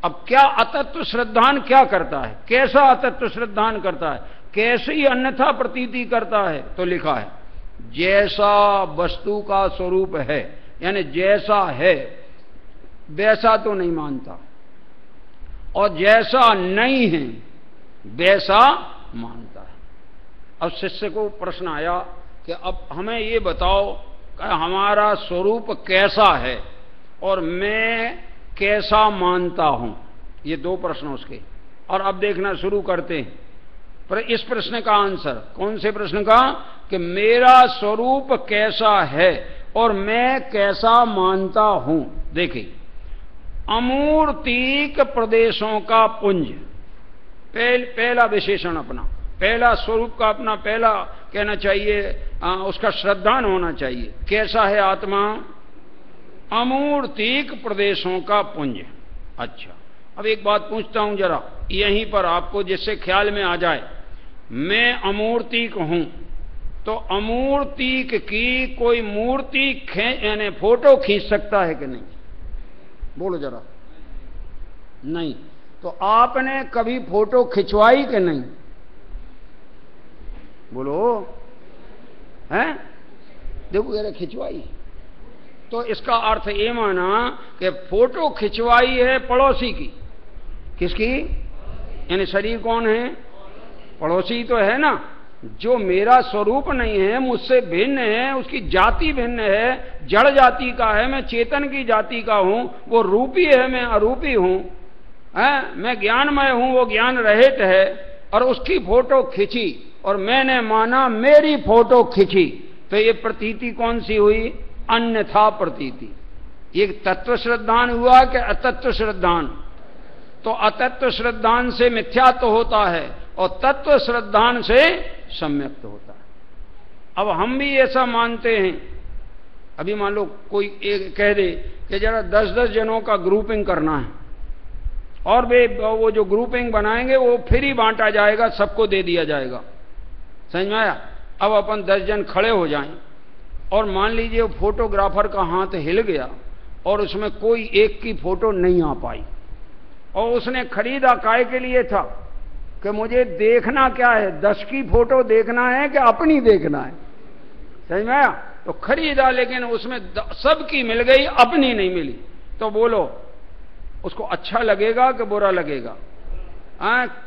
अब क्या अतत्व श्रद्धान क्या करता है? कैसा अतत्व श्रद्धान करता है? कैसी अन्यथा प्रतीति करता है? तो लिखा है जैसा वस्तु का स्वरूप है, यानी जैसा है वैसा तो नहीं मानता। और जैसा नहीं है वैसा मानता है। अब शिष्य को प्रश्न आया कि अब हमें ये बताओ कि हमारा स्वरूप कैसा है और मैं कैसा मानता हूं। ये दो प्रश्न उसके। और अब देखना शुरू करते हैं। पर इस प्रश्न का आंसर, कौन से प्रश्न का, कि मेरा स्वरूप कैसा है और मैं कैसा मानता हूं। देखिए, अमूर्तिक प्रदेशों का पुंज, पहला विशेषण अपना, पहला स्वरूप का अपना पहला कहना चाहिए, उसका श्रद्धान होना चाहिए। कैसा है आत्मा? अमूर्तिक प्रदेशों का पुंज। अच्छा, अब एक बात पूछता हूं जरा यहीं पर आपको, जिससे ख्याल में आ जाए। मैं अमूर्तिक हूं, तो अमूर्तिक की कोई मूर्ति यानी फोटो खींच सकता है कि नहीं? बोलो जरा। नहीं। तो आपने कभी फोटो खिंचवाई कि नहीं? बोलो। हैं? देखो यार, खिंचवाई। तो इसका अर्थ ये माना कि फोटो खिंचवाई है पड़ोसी की। किसकी? यानी शरीर कौन है? पड़ोसी तो है ना। जो मेरा स्वरूप नहीं है, मुझसे भिन्न है, उसकी जाति भिन्न है, जड़ जाति का है, मैं चेतन की जाति का हूं, वो रूपी है, मैं अरूपी हूं, मैं ज्ञानमय हूं, वो ज्ञान रहित है, और उसकी फोटो खींची और मैंने माना मेरी फोटो खींची, तो ये प्रतीति कौन सी हुई? अन्यथा प्रतीति। ये तत्व श्रद्धान हुआ कि अतत्व श्रद्धान? तो अतत्व श्रद्धान से मिथ्यात्व होता है और तत्व श्रद्धान से सम्यक्त होता है। अब हम भी ऐसा मानते हैं। अभी मान लो कोई एक कह दे कि जरा 10-10 जनों का ग्रुपिंग करना है, और वे वो जो ग्रुपिंग बनाएंगे वो फ्री बांटा जाएगा, सबको दे दिया जाएगा। समझ में आया? अब अपन 10 जन खड़े हो जाएं और मान लीजिए वो फोटोग्राफर का हाथ हिल गया और उसमें कोई एक की फोटो नहीं आ पाई, और उसने खरीदा काय के लिए था कि मुझे देखना क्या है, 10 की फोटो देखना है कि अपनी देखना है। समझ में आया? तो खरीदा, लेकिन उसमें सबकी मिल गई, अपनी नहीं मिली। तो बोलो उसको अच्छा लगेगा कि बुरा लगेगा?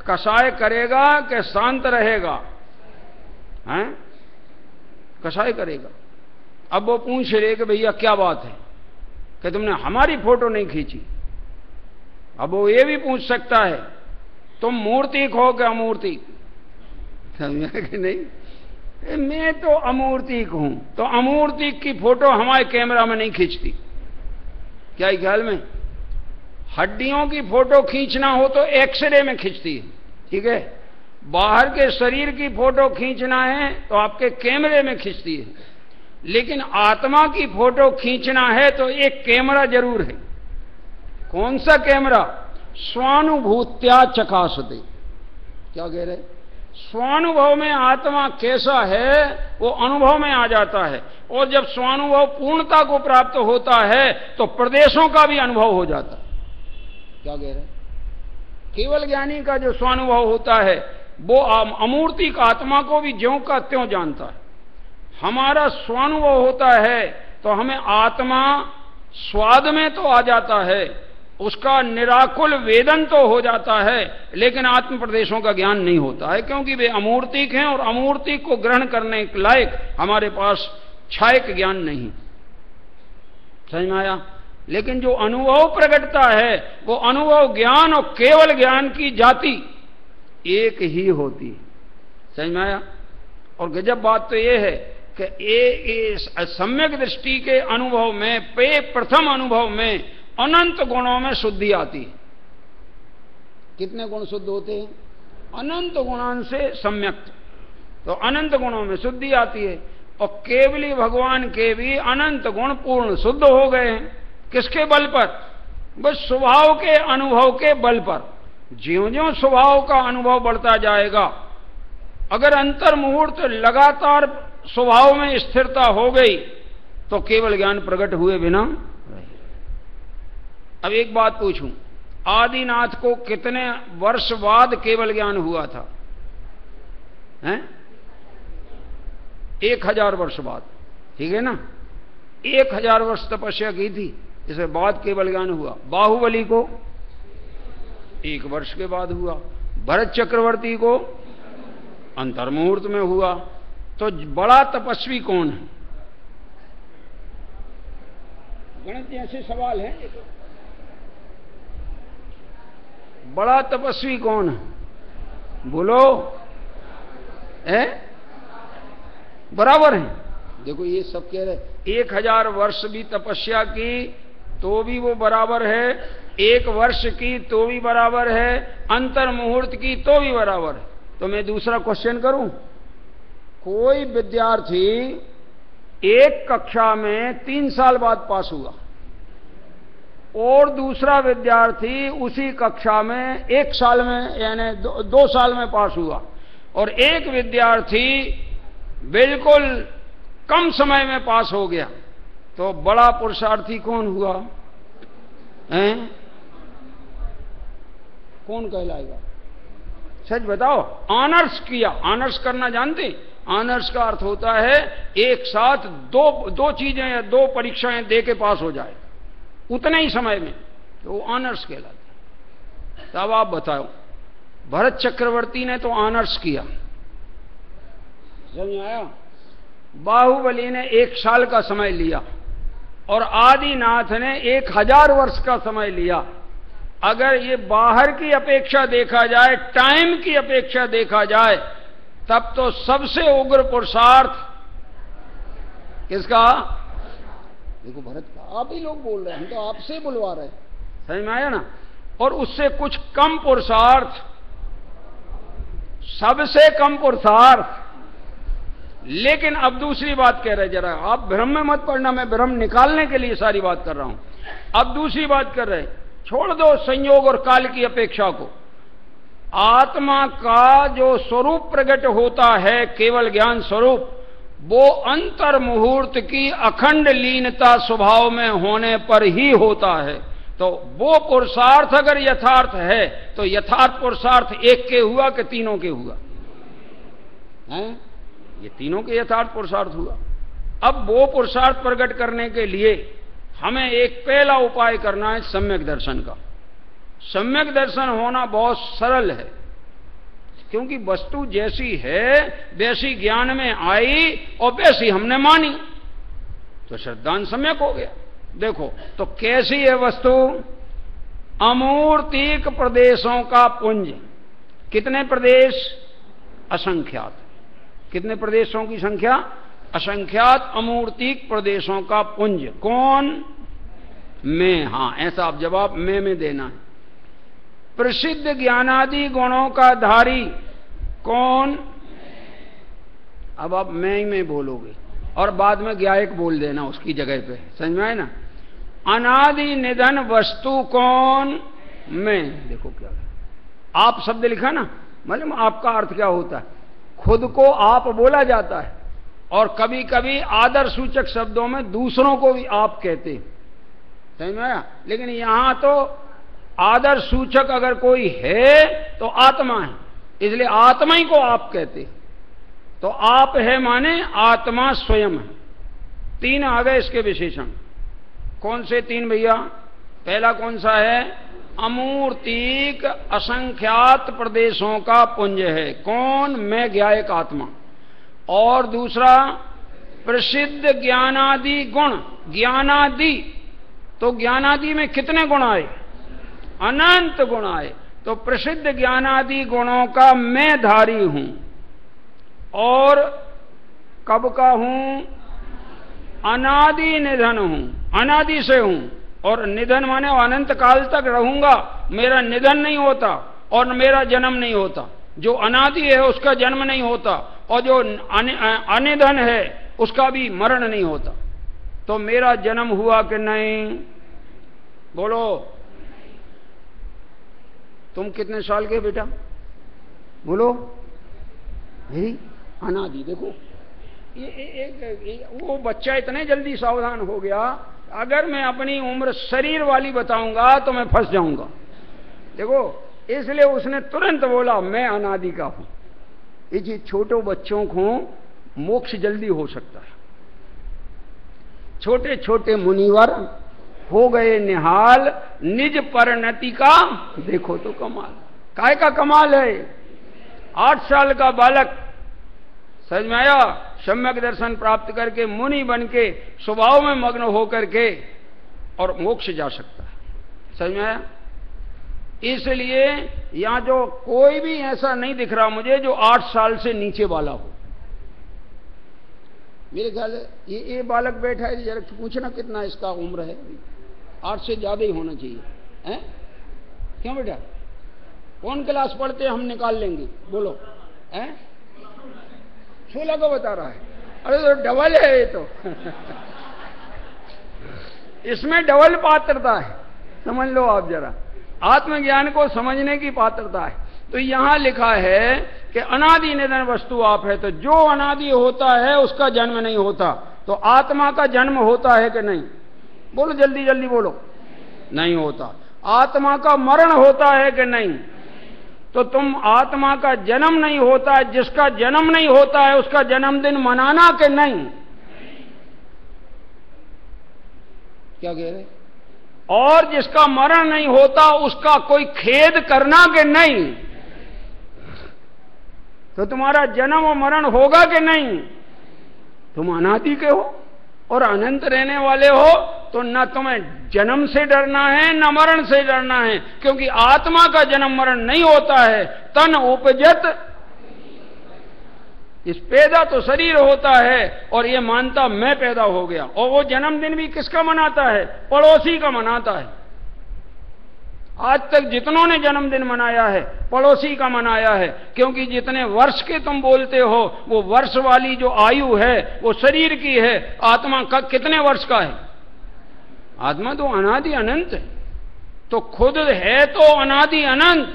कसाय करेगा कि शांत रहेगा? कसाय करेगा। अब वो पूछ रहे कि भैया क्या बात है कि तुमने हमारी फोटो नहीं खींची। अब वो ये भी पूछ सकता है तुम मूर्तिक हो कि अमूर्तिक? समझा कि नहीं? मैं तो अमूर्तिक हूं, तो अमूर्तिक की फोटो हमारे कैमरा में नहीं खींचती। क्या ख्याल में? हड्डियों की फोटो खींचना हो तो एक्सरे में खींचती है, ठीक है। बाहर के शरीर की फोटो खींचना है तो आपके कैमरे में खींचती है, लेकिन आत्मा की फोटो खींचना है तो एक कैमरा जरूर है। कौन सा कैमरा? स्वानुभूत्या चकासते। क्या कह रहे? स्वानुभव में आत्मा कैसा है वो अनुभव में आ जाता है, और जब स्वानुभव पूर्णता को प्राप्त होता है तो प्रदेशों का भी अनुभव हो जाता है। क्या कह रहे? केवल ज्ञानी का जो स्वानुभव होता है वो अमूर्तिक आत्मा को भी ज्यों का त्यों जानता है। हमारा स्वानुभव होता है तो हमें आत्मा स्वाद में तो आ जाता है, उसका निराकुल वेदन तो हो जाता है, लेकिन आत्म प्रदेशों का ज्ञान नहीं होता है, क्योंकि वे अमूर्तिक हैं और अमूर्तिक को ग्रहण करने के लायक हमारे पास छायक ज्ञान नहीं। समझ में आया? लेकिन जो अनुभव प्रकटता है वो अनुभव ज्ञान और केवल ज्ञान की जाति एक ही होती है। समझ में आया? और गजब बात तो ये है कि सम्यक दृष्टि के अनुभव में, प्रथम अनुभव में अनंत गुणों में शुद्धि आती है। कितने गुण शुद्ध होते हैं? अनंत गुणों से सम्यक, तो अनंत गुणों में शुद्धि आती है। और केवली भगवान के भी अनंत गुण पूर्ण शुद्ध हो गए हैं। किसके बल पर? बस स्वभाव के अनुभव के बल पर। ज्यों ज्यों स्वभाव का अनुभव बढ़ता जाएगा, अगर अंतर मुहूर्त लगातार स्वभाव में स्थिरता हो गई तो केवल ज्ञान प्रकट हुए बिना रहे। अब एक बात पूछूं, आदिनाथ को कितने वर्ष बाद केवल ज्ञान हुआ था? हैं? 1000 वर्ष बाद, ठीक है ना? 1000 वर्ष तपस्या की थी, इसके बाद केवल ज्ञान हुआ। बाहुबली को 1 वर्ष के बाद हुआ। भरत चक्रवर्ती को अंतर्मुहूर्त में हुआ। तो बड़ा तपस्वी कौन है? गणित जैसे सवाल है। बड़ा तपस्वी कौन है? बोलो। बराबर है। देखो ये सब कह रहे 1000 वर्ष भी तपस्या की तो भी वो बराबर है, 1 वर्ष की तो भी बराबर है, अंतर मुहूर्त की तो भी बराबर है। तो मैं दूसरा क्वेश्चन करूं। कोई विद्यार्थी एक कक्षा में 3 साल बाद पास हुआ और दूसरा विद्यार्थी उसी कक्षा में 1 साल में यानी 2 साल में पास हुआ, और एक विद्यार्थी बिल्कुल कम समय में पास हो गया, तो बड़ा पुरुषार्थी कौन हुआ? कौन कहलाएगा? सच बताओ। ऑनर्स किया। ऑनर्स करना जानते? ऑनर्स का अर्थ होता है एक साथ दो चीजें या 2 परीक्षाएं दे के पास हो जाए उतने ही समय में, तो वो ऑनर्स कहलाता। तब आप बताओ, भरत चक्रवर्ती ने तो ऑनर्स किया, समझ आया? बाहुबली ने 1 साल का समय लिया और आदिनाथ ने 1000 वर्ष का समय लिया। अगर ये बाहर की अपेक्षा देखा जाए, टाइम की अपेक्षा देखा जाए, तब तो सबसे उग्र पुरुषार्थ किसका? देखो भरत का। आप ही लोग बोल रहे हैं, हम तो आपसे बुलवा रहे हैं, समझ में आया ना? और उससे कुछ कम पुरुषार्थ, सबसे कम पुरुषार्थ। लेकिन अब दूसरी बात कह रहे, जरा आप भ्रम में मत पड़ना, मैं भ्रम निकालने के लिए सारी बात कर रहा हूं। अब दूसरी बात कर रहे, छोड़ दो संयोग और काल की अपेक्षा को। आत्मा का जो स्वरूप प्रकट होता है, केवल ज्ञान स्वरूप, वो अंतर मुहूर्त की अखंड लीनता स्वभाव में होने पर ही होता है। तो वो पुरुषार्थ अगर यथार्थ है तो यथार्थ पुरुषार्थ एक के हुआ कि तीनों के हुआ? हैं? ये तीनों के यथार्थ पुरुषार्थ हुआ। अब वो पुरुषार्थ प्रकट करने के लिए हमें एक पहला उपाय करना है सम्यक दर्शन का। सम्यक दर्शन होना बहुत सरल है, क्योंकि वस्तु जैसी है वैसी ज्ञान में आई और वैसी हमने मानी, तो श्रद्धांत सम्यक हो गया। देखो तो कैसी है वस्तु? अमूर्तिक प्रदेशों का पुंज। कितने प्रदेश? असंख्यात। कितने प्रदेशों की संख्या? असंख्यात अमूर्तिक प्रदेशों का पुंज। कौन? मैं। हां, ऐसा आप जवाब मैं में देना है। प्रसिद्ध ज्ञानादि गुणों का धारी कौन? अब आप मैं में बोलोगे और बाद में ज्ञायक बोल देना उसकी जगह पे, समझ में आए ना? अनादि निधन वस्तु कौन? मैं। देखो क्या आप शब्द लिखा ना, मालूम आपका अर्थ क्या होता है? खुद को आप बोला जाता है और कभी कभी आदर सूचक शब्दों में दूसरों को भी आप कहते हैं, समझ में आया? लेकिन यहां तो आदर सूचक अगर कोई है तो आत्मा है, इसलिए आत्मा ही को आप कहते हैं। तो आप है माने आत्मा स्वयं है। 3 आ गए इसके विशेषण। कौन से 3 भैया? पहला कौन सा है? अमूर्तिक असंख्यात प्रदेशों का पुंज है। कौन? मैं, ज्ञायक आत्मा। और दूसरा प्रसिद्ध ज्ञानादि गुण। ज्ञानादि, तो ज्ञानादि में कितने गुण आए? अनंत गुण आए। तो प्रसिद्ध ज्ञानादि गुणों का मैं धारी हूं। और कब का हूं? अनादि निधन हूं। अनादि से हूं, और निधन माने अनंत काल तक रहूंगा। मेरा निधन नहीं होता और मेरा जन्म नहीं होता। जो अनादि है उसका जन्म नहीं होता, और जो अनिधन है उसका भी मरण नहीं होता। तो मेरा जन्म हुआ कि नहीं? बोलो। तुम कितने साल के बेटा? बोलो। अनादि। देखो वो बच्चा इतने जल्दी सावधान हो गया, अगर मैं अपनी उम्र शरीर वाली बताऊंगा तो मैं फंस जाऊंगा। देखो, इसलिए उसने तुरंत बोला मैं अनादि का हूं। ये छोटे बच्चों को मोक्ष जल्दी हो सकता है। छोटे छोटे मुनिवर हो गए निहाल, निज परिणति का देखो तो कमाल। काय का कमाल है? 8 साल का बालक समझ में आया, सम्यक दर्शन प्राप्त करके मुनि बन के स्वभाव में मग्न होकर के और मोक्ष जा सकता है। समझ में आया? इसलिए यहां जो कोई भी ऐसा नहीं दिख रहा मुझे जो 8 साल से नीचे वाला हो। मेरे ख्याल ये बालक बैठा है, जरा पूछना कितना इसका उम्र है? 8 से ज्यादा ही होना चाहिए, हैं? क्यों बेटा, कौन क्लास पढ़ते हैं? हम निकाल लेंगे, बोलो। हैं? 16 को बता रहा है। अरे तो डबल है ये तो इसमें डबल पात्रता है, समझ लो आप जरा। आत्मज्ञान को समझने की पात्रता है। तो यहां लिखा है कि अनादि निधन वस्तु आप है, तो जो अनादि होता है उसका जन्म नहीं होता। तो आत्मा का जन्म होता है कि नहीं? बोलो जल्दी जल्दी बोलो। नहीं होता। आत्मा का मरण होता है कि नहीं? तो तुम आत्मा का जन्म नहीं होता है, जिसका जन्म नहीं होता है उसका जन्मदिन मनाना कि नहीं? क्या कह रहे? और जिसका मरण नहीं होता उसका कोई खेद करना कि नहीं? तो तुम्हारा जन्म और मरण होगा कि नहीं? तुम अनादि के हो और अनंत रहने वाले हो, तो न तुम्हें जन्म से डरना है न मरण से डरना है, क्योंकि आत्मा का जन्म मरण नहीं होता है। तन उपजत, इस पैदा तो शरीर होता है और ये मानता मैं पैदा हो गया। और वो जन्मदिन भी किसका मनाता है? पड़ोसी का मनाता है। आज तक जितनों ने जन्मदिन मनाया है पड़ोसी का मनाया है, क्योंकि जितने वर्ष के तुम बोलते हो वो वर्ष वाली जो आयु है वो शरीर की है। आत्मा का कितने वर्ष का है? आत्मा तो अनादि अनंत है। तो खुद है तो अनादि अनंत,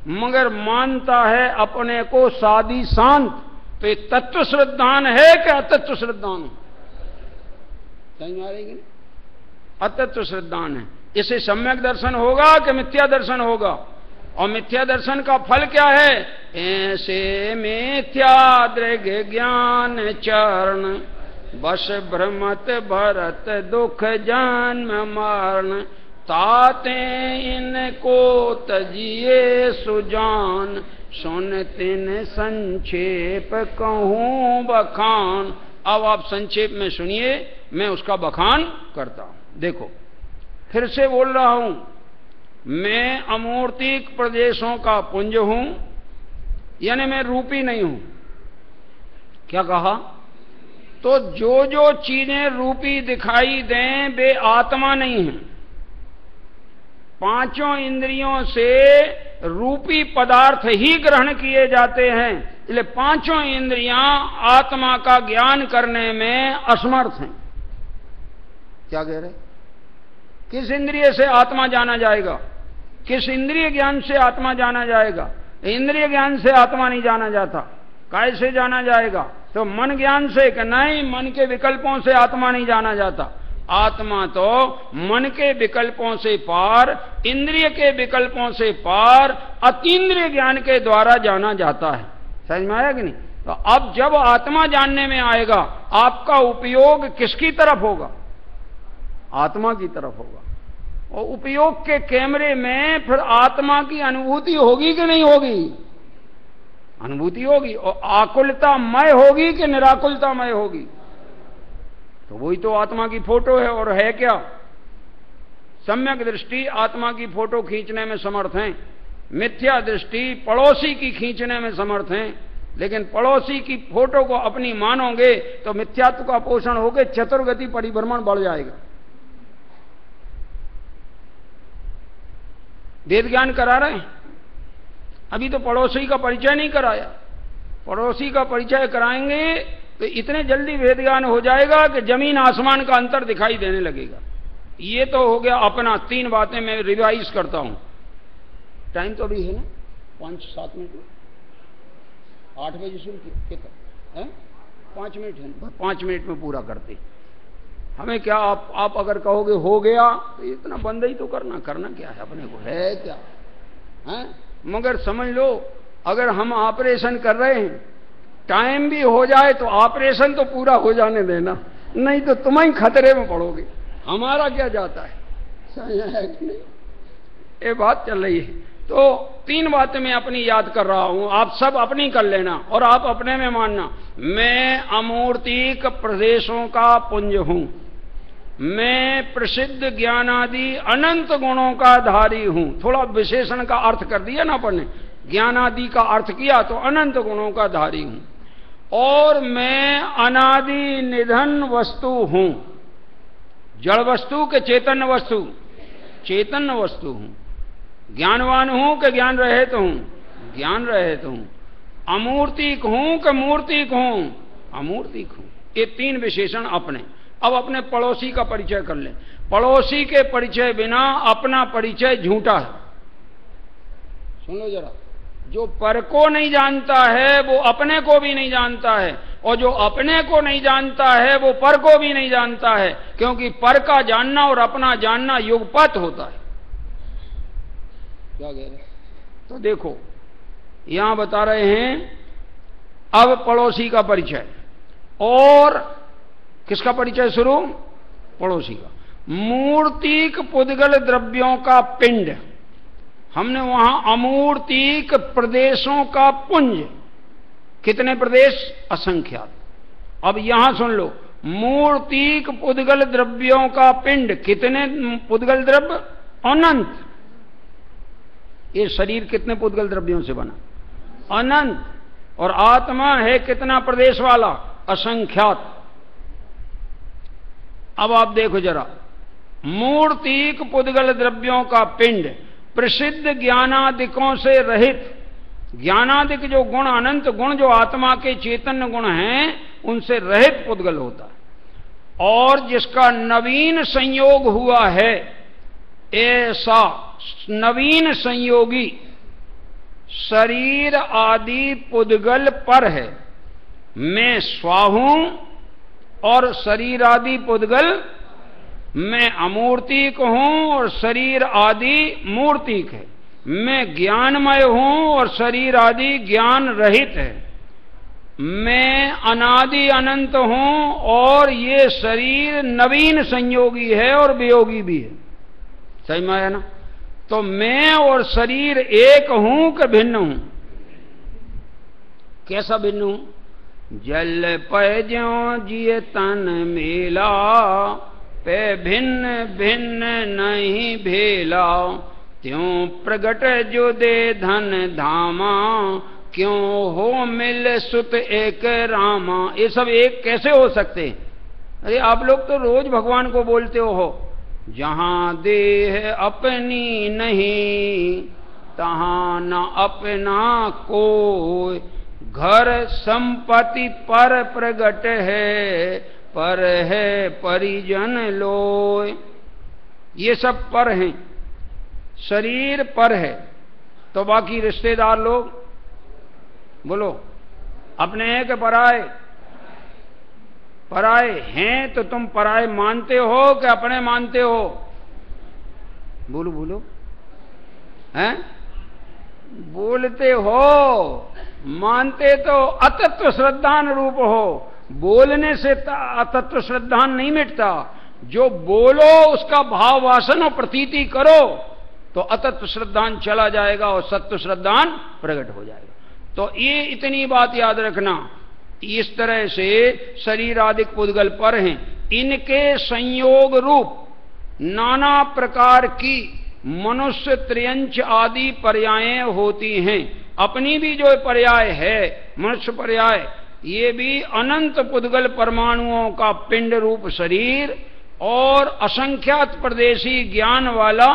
मगर मानता है अपने को सादी शांत। तो ये तत्व श्रद्धान है कि अतत्व श्रद्धान है? समझ में आ रही? अतत्व श्रद्धान है। इसे सम्यक दर्शन होगा कि मिथ्या दर्शन होगा? और मिथ्या दर्शन का फल क्या है? ऐसे मिथ्या दृग ज्ञान चरण, बस भ्रमत भरत दुख जन्म मरण, ताते इनको तजिए सुजान, सुन तिन संक्षेप कहूं बखान। अब आप संक्षेप में सुनिए, मैं उसका बखान करता हूं। देखो फिर से बोल रहा हूं, मैं अमूर्तिक प्रदेशों का पुंज हूं, यानी मैं रूपी नहीं हूं। क्या कहा? तो जो जो चीजें रूपी दिखाई दें वे आत्मा नहीं है। 5 इंद्रियों से रूपी पदार्थ ही ग्रहण किए जाते हैं, इसलिए 5 इंद्रियां आत्मा का ज्ञान करने में असमर्थ हैं। क्या कह रहे? किस इंद्रिय से आत्मा जाना जाएगा? किस इंद्रिय ज्ञान से आत्मा जाना जाएगा? इंद्रिय ज्ञान से आत्मा नहीं जाना जाता। कैसे जाना जाएगा? तो मन ज्ञान से कि नहीं, मन के विकल्पों से आत्मा नहीं जाना जाता। आत्मा तो मन के विकल्पों से पार, इंद्रिय के विकल्पों से पार, अतीन्द्रिय ज्ञान के द्वारा जाना जाता है। समझ में आया कि नहीं? तो अब जब आत्मा जानने में आएगा, आपका उपयोग किसकी तरफ होगा? आत्मा की तरफ होगा। और उपयोग के कैमरे में फिर आत्मा की अनुभूति होगी कि नहीं होगी? अनुभूति होगी। और आकुलतामय होगी कि निराकुलतामय होगी? तो वही तो आत्मा की फोटो है। और है क्या? सम्यक दृष्टि आत्मा की फोटो खींचने में समर्थ हैं, मिथ्या दृष्टि पड़ोसी की खींचने में समर्थ हैं। लेकिन पड़ोसी की फोटो को अपनी मानोगे तो मिथ्यात्व का पोषण होगे, चतुर्गति परिभ्रमण बढ़ जाएगा। वेद ज्ञान करा रहे हैं, अभी तो पड़ोसी का परिचय नहीं कराया। पड़ोसी का परिचय कराएंगे तो इतने जल्दी वेद ज्ञान हो जाएगा कि जमीन आसमान का अंतर दिखाई देने लगेगा। ये तो हो गया अपना। 3 बातें मैं रिवाइज करता हूं। टाइम तो अभी है ना 5-7 मिनट में, 8 बजे शुरू कितना है? 5 मिनट है, 5 मिनट में पूरा करते। हमें क्या, आप अगर कहोगे हो गया तो इतना बंद ही तो करना क्या है अपने को, है क्या है? मगर समझ लो, अगर हम ऑपरेशन कर रहे हैं, टाइम भी हो जाए तो ऑपरेशन तो पूरा हो जाने देना, नहीं तो तुम ही खतरे में पड़ोगे। हमारा क्या जाता है? समझ आया कि नहीं? ये बात चल रही है। तो 3 बातें मैं अपनी याद कर रहा हूं, आप सब अपनी कर लेना और आप अपने में मानना। मैं अमूर्तिक प्रदेशों का पुंज हूं, मैं प्रसिद्ध ज्ञानादि अनंत गुणों का धारी हूं। थोड़ा विशेषण का अर्थ कर दिया ना अपन ने, ज्ञानादि का अर्थ किया तो अनंत गुणों का धारी हूं। और मैं अनादि निधन वस्तु हूं, जड़ वस्तु के चैतन्य वस्तु, चैतन्य वस्तु हूं। ज्ञानवान हूं कि ज्ञान रहित हूं, ज्ञान रहित हूं। अमूर्तिक हूं कि मूर्तिक हूं, अमूर्तिक हूं। ये 3 विशेषण अपने। अब अपने पड़ोसी का परिचय कर लें। पड़ोसी के परिचय बिना अपना परिचय झूठा है। सुनो जरा, जो पर को नहीं जानता है वो अपने को भी नहीं जानता है, और जो अपने को नहीं जानता है वो पर को भी नहीं जानता है, क्योंकि पर का जानना और अपना जानना युगपत होता है। क्या कह रहे? तो देखो यहां बता रहे हैं अब पड़ोसी का परिचय। और किसका परिचय शुरू? पड़ोसी का। मूर्तिक पुद्गल द्रव्यों का पिंड, हमने वहां अमूर्तिक प्रदेशों का पुंज। कितने प्रदेश? असंख्यात। अब यहां सुन लो, मूर्तिक पुद्गल द्रव्यों का पिंड। कितने पुद्गल द्रव्य? अनंत। ये शरीर कितने पुद्गल द्रव्यों से बना? अनंत। और आत्मा है कितना प्रदेश वाला? असंख्यात। अब आप देखो जरा, मूर्तिक पुद्गल द्रव्यों का पिंड, प्रसिद्ध ज्ञानादिकों से रहित। ज्ञानादिक जो गुण, अनंत गुण जो आत्मा के चैतन्य गुण हैं, उनसे रहित पुद्गल होता है। और जिसका नवीन संयोग हुआ है, ऐसा नवीन संयोगी शरीर आदि पुद्गल पर है। मैं स्वा हूं और शरीर आदि पुद्गल, मैं अमूर्तिक हूं और शरीर आदि मूर्तिक है। मैं ज्ञानमय हूं और शरीर आदि ज्ञान रहित है। मैं अनादि अनंत हूं और ये शरीर नवीन संयोगी है और वियोगी भी है। सही में आया ना? तो मैं और शरीर एक हूं कि भिन्न हूं? कैसा भिन्न हूं? जल पै ज्यों जिय तन मेला, पे भिन्न भिन्न नहीं भेला। त्यों प्रगट जो दे धन धामा, क्यों हो मिल सुत एक रामा। ये सब एक कैसे हो सकते? अरे आप लोग तो रोज भगवान को बोलते हो, जहां देह अपनी नहीं, तहां न अपना कोई। घर संपत्ति पर प्रगट है, पर है परिजन लोय। ये सब पर हैं, शरीर पर है, तो बाकी रिश्तेदार लोग बोलो अपने हैं कि पराए? पराए हैं। तो तुम पराए मानते हो कि अपने मानते हो? बोलो बोलो, हैं? बोलते हो। मानते तो अतत्व श्रद्धान रूप हो। बोलने से अतत्व श्रद्धान नहीं मिटता। जो बोलो उसका भाव वासन और प्रतीति करो तो अतत्व श्रद्धान चला जाएगा और सत्व श्रद्धान प्रकट हो जाएगा। तो ये इतनी बात याद रखना। इस तरह से शरीर आदि पुद्गल पर हैं, इनके संयोग रूप नाना प्रकार की मनुष्य त्र्यंच आदि पर्यायें होती हैं। अपनी भी जो पर्याय है मनुष्य पर्याय, ये भी अनंत पुद्गल परमाणुओं का पिंड रूप शरीर और असंख्यात प्रदेशी ज्ञान वाला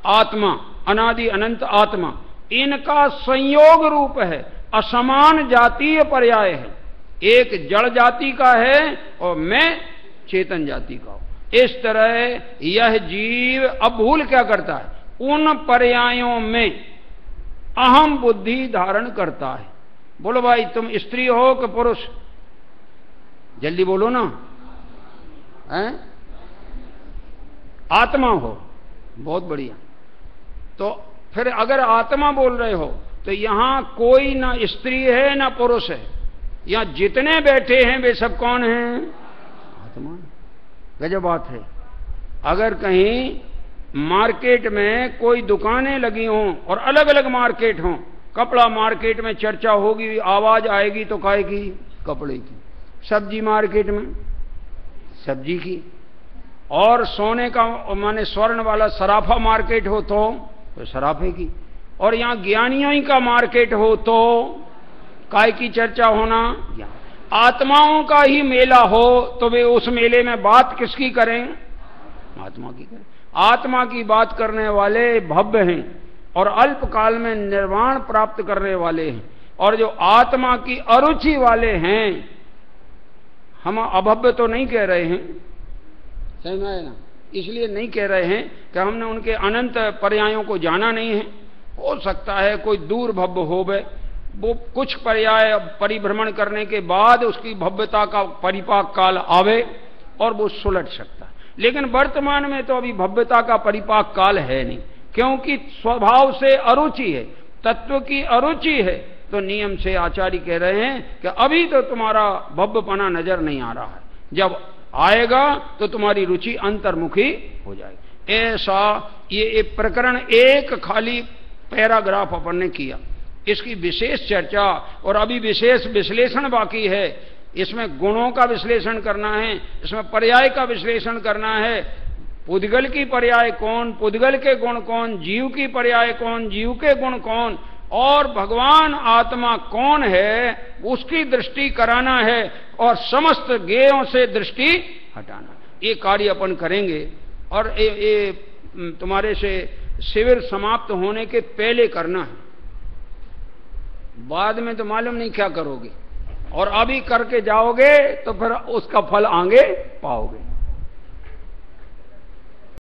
आत्मा, अनादि अनंत आत्मा, इनका संयोग रूप है। असमान जातीय पर्याय है। एक जड़ जाति का है और मैं चेतन जाति का हूं। इस तरह यह जीव अब भूल क्या करता है? उन पर्यायों में अहम बुद्धि धारण करता है। बोलो भाई, तुम स्त्री हो कि पुरुष? जल्दी बोलो ना। हैं? आत्मा हो। बहुत बढ़िया। तो फिर अगर आत्मा बोल रहे हो तो यहां कोई ना स्त्री है ना पुरुष है। यहां जितने बैठे हैं वे सब कौन हैं? आत्मा। गजब बात है। अगर कहीं मार्केट में कोई दुकानें लगी हों और अलग अलग मार्केट हों, कपड़ा मार्केट में चर्चा होगी, आवाज आएगी तो काहे की? कपड़े की। सब्जी मार्केट में सब्जी की, और सोने का माने स्वर्ण वाला सराफा मार्केट हो तो सराफे की, और यहां ज्ञानियों का मार्केट हो तो काय की चर्चा होना? आत्माओं का ही मेला हो तो वे उस मेले में बात किसकी करें? आत्मा की करें। आत्मा की बात करने वाले भव्य हैं और अल्प काल में निर्वाण प्राप्त करने वाले हैं, और जो आत्मा की अरुचि वाले हैं, हम अभव्य तो नहीं कह रहे हैं, समझ में आया ना? इसलिए नहीं कह रहे हैं कि हमने उनके अनंत पर्यायों को जाना नहीं है। हो सकता है कोई दूर भव्य हो गए, वो कुछ पर्याय परिभ्रमण करने के बाद उसकी भव्यता का परिपाक काल आवे और वो सुलट सकता है, लेकिन वर्तमान में तो अभी भव्यता का परिपाक काल है नहीं, क्योंकि स्वभाव से अरुचि है, तत्व की अरुचि है। तो नियम से आचार्य कह रहे हैं कि अभी तो तुम्हारा भव्यपना नजर नहीं आ रहा है, जब आएगा तो तुम्हारी रुचि अंतर्मुखी हो जाएगी। ऐसा ये प्रकरण एक खाली पैराग्राफ अपन ने किया, इसकी विशेष चर्चा और अभी विशेष विश्लेषण बाकी है। इसमें गुणों का विश्लेषण करना है, इसमें पर्याय का विश्लेषण करना है। पुद्गल की पर्याय कौन, पुद्गल के गुण कौन, जीव की पर्याय कौन, जीव के गुण कौन, और भगवान आत्मा कौन है, उसकी दृष्टि कराना है और समस्त ज्ञेयों से दृष्टि हटाना। ये कार्य अपन करेंगे, और ये तुम्हारे से शिविर समाप्त होने के पहले करना है, बाद में तो मालूम नहीं क्या करोगे, और अभी करके जाओगे तो फिर उसका फल आगे पाओगे।